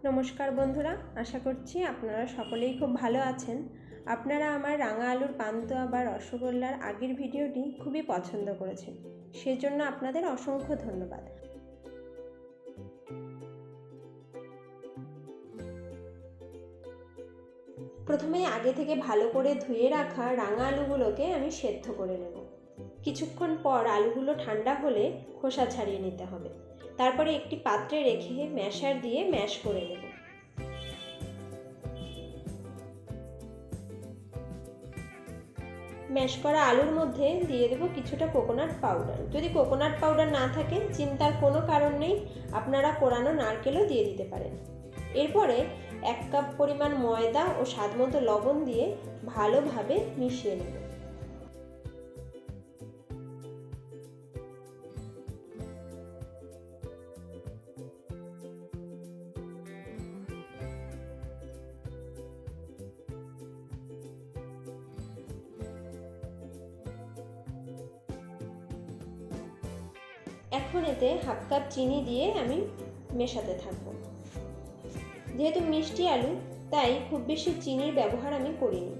নমস্কার বন্ধুরা, আশা করছি আপনারা সকলেই খুব ভালো আছেন। আপনারা আমার রাঙা আলুর পান্তুয়া বা রসগোল্লার আগের ভিডিওটি খুবই পছন্দ করেছেন, সেজন্য আপনাদের অসংখ্য ধন্যবাদ। প্রথমে আগে থেকে ভালো করে ধুয়ে রাখা রাঙা আলুগুলোকে আমি সেদ্ধ করে নেব। কিছুক্ষণ পর আলুগুলো ঠান্ডা হলে খোসা ছাড়িয়ে নিতে হবে। তারপরে একটি পাত্রে রেখে ম্যাশার দিয়ে ম্যাশ করে নেব। ম্যাশ করা আলুর মধ্যে দিয়ে দেবো কিছুটা কোকোনাট পাউডার। যদি কোকোনাট পাউডার না থাকে চিন্তার কোনো কারণ নেই, আপনারা কোরানো নারকেলও দিয়ে দিতে পারেন। এরপরে 1 কাপ পরিমাণ ময়দা ও স্বাদমতো লবণ দিয়ে ভালোভাবে মিশিয়ে নেব। এখন এতে 1/2 কাপ চিনি দিয়ে আমি মেশাতে থাকব। যেহেতু মিষ্টি আলু তাই খুব বেশি চিনির ব্যবহার আমি করিনি।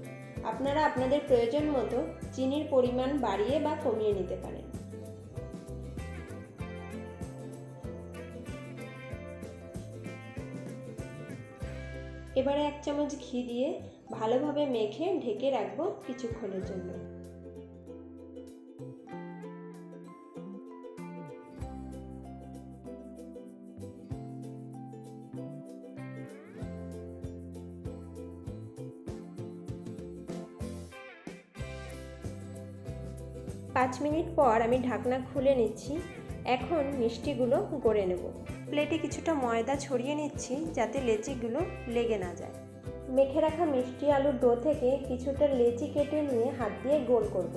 আপনারা আপনাদের প্রয়োজন মতো চিনির পরিমাণ বাড়িয়ে বা কমিয়ে নিতে পারেন। এবারে 1 চামচ ঘি দিয়ে ভালোভাবে মেখে ঢেকে রাখবো কিছুক্ষণের জন্য। পাঁচ মিনিট পর আমি ঢাকনা খুলে নিচ্ছি। এখন মিষ্টিগুলো গড়ে নেব। প্লেটে কিছুটা ময়দা ছড়িয়ে নিচ্ছি যাতে লেচিগুলো লেগে না যায়। মেখে রাখা মিষ্টি আলুর ডো থেকে কিছুটা লেচি কেটে নিয়ে হাত দিয়ে গোল করব।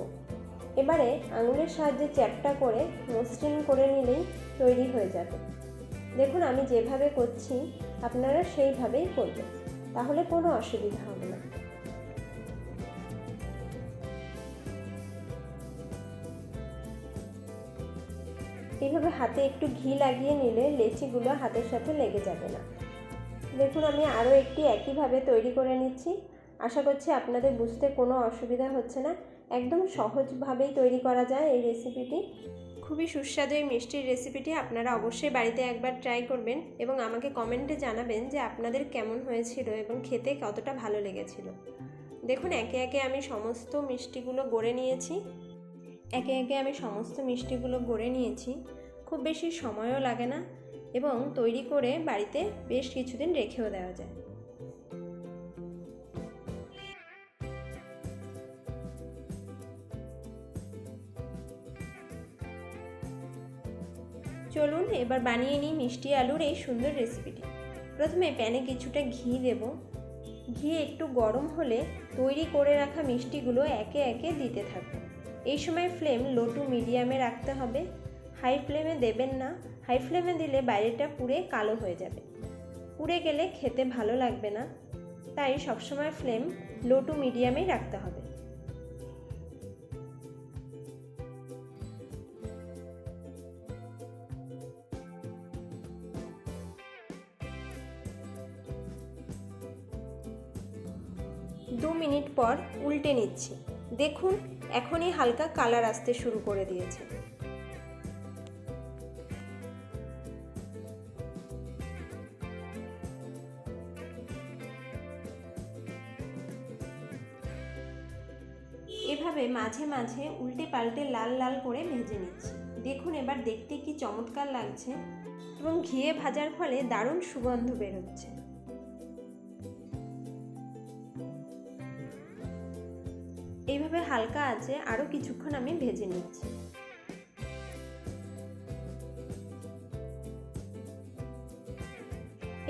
এবারে আঙুলের সাহায্যে চ্যাপ্টা করে মসৃণ করে নিলেই তৈরি হয়ে যাবে। দেখুন আমি যেভাবে করছি আপনারা সেইভাবেই করবেন, তাহলে কোনো অসুবিধা হবে না। এইভাবে হাতে একটু ঘি লাগিয়ে নিলে লেচিগুলো হাতের সাথে লেগে যাবে না। দেখুন আমি আরও একটি একইভাবে তৈরি করে নিচ্ছি। আশা করছি আপনাদের বুঝতে কোনো অসুবিধা হচ্ছে না। একদম সহজভাবেই তৈরি করা যায় এই রেসিপিটি। খুবই সুস্বাদু এই মিষ্টির রেসিপিটি আপনারা অবশ্যই বাড়িতে একবার ট্রাই করবেন এবং আমাকে কমেন্টে জানাবেন যে আপনাদের কেমন হয়েছিল এবং খেতে কতটা ভালো লেগেছিল। দেখুন একে একে আমি সমস্ত মিষ্টিগুলো গড়ে নিয়েছি। খুব বেশি সময়ও লাগে না এবং তৈরি করে বাড়িতে বেশ কিছুদিন রেখেও দেওয়া যায়। চলুন এবার বানিয়ে নিই মিষ্টি আলুর এই সুন্দর রেসিপিটি। প্রথমে প্যানে কিছুটা ঘি দেব। ঘি একটু গরম হলে তৈরি করে রাখা মিষ্টিগুলো একে একে দিতে থাকবো। এই সময় ফ্লেম লো টু মিডিয়ামে রাখতে হবে, হাই ফ্লেমে দেবেন না। হাই ফ্লেমে দিলে বাইরেটা পুড়ে কালো হয়ে যাবে, পুড়ে গেলে খেতে ভালো লাগবে না। তাই সবসময় ফ্লেম লো টু মিডিয়ামেই রাখতে হবে। দু মিনিট পর উল্টে নিচ্ছি। দেখুন এখনই হালকা কালার আসতে শুরু করে দিয়েছে। এভাবে মাঝে মাঝে উল্টে পাল্টে লাল লাল করে ভেজে নিচ্ছি। দেখুন এবার দেখতে কি চমৎকার লাগছে এবং ঘিয়ে ভাজার ফলে দারুণ সুগন্ধ বেরোচ্ছে। এইভাবে হালকা আঁচে আরও কিছুক্ষণ আমি ভেজে নিচ্ছি।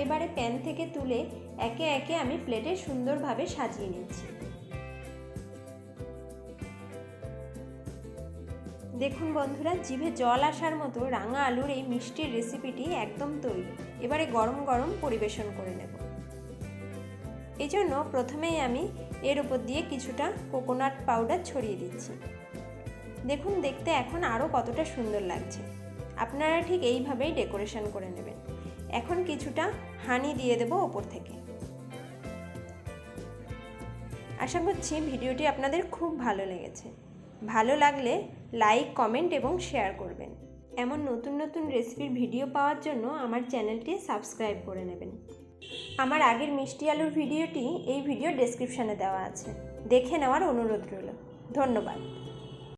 এবারে প্যান থেকে তুলে একে একে আমি প্লেটে সুন্দরভাবে সাজিয়ে নিচ্ছি। দেখুন বন্ধুরা, জিভে জল আসার মতো রাঙা আলুর এই মিষ্টির রেসিপিটি একদম তৈরি। এবারে গরম গরম পরিবেশন করে নেব। এই জন্য প্রথমেই আমি এর উপর দিয়ে কিছুটা কোকোনাট পাউডার ছড়িয়ে দিচ্ছি। দেখুন দেখতে এখন আরও কতটা সুন্দর লাগছে। আপনারা ঠিক এইভাবেই ডেকোরেশন করে নেবেন। এখন কিছুটা হানি দিয়ে দেব ওপর থেকে। আশা করছি ভিডিওটি আপনাদের খুব ভালো লেগেছে। ভালো লাগলে লাইক, কমেন্ট এবং শেয়ার করবেন। এমন নতুন নতুন রেসিপির ভিডিও পাওয়ার জন্য আমার চ্যানেলটি সাবস্ক্রাইব করে নেবেন। আমার আগের মিষ্টি আলুর ভিডিওটি এই ভিডিও ডেসক্রিপশানে দেওয়া আছে, দেখে নেওয়ার অনুরোধ রইল। ধন্যবাদ।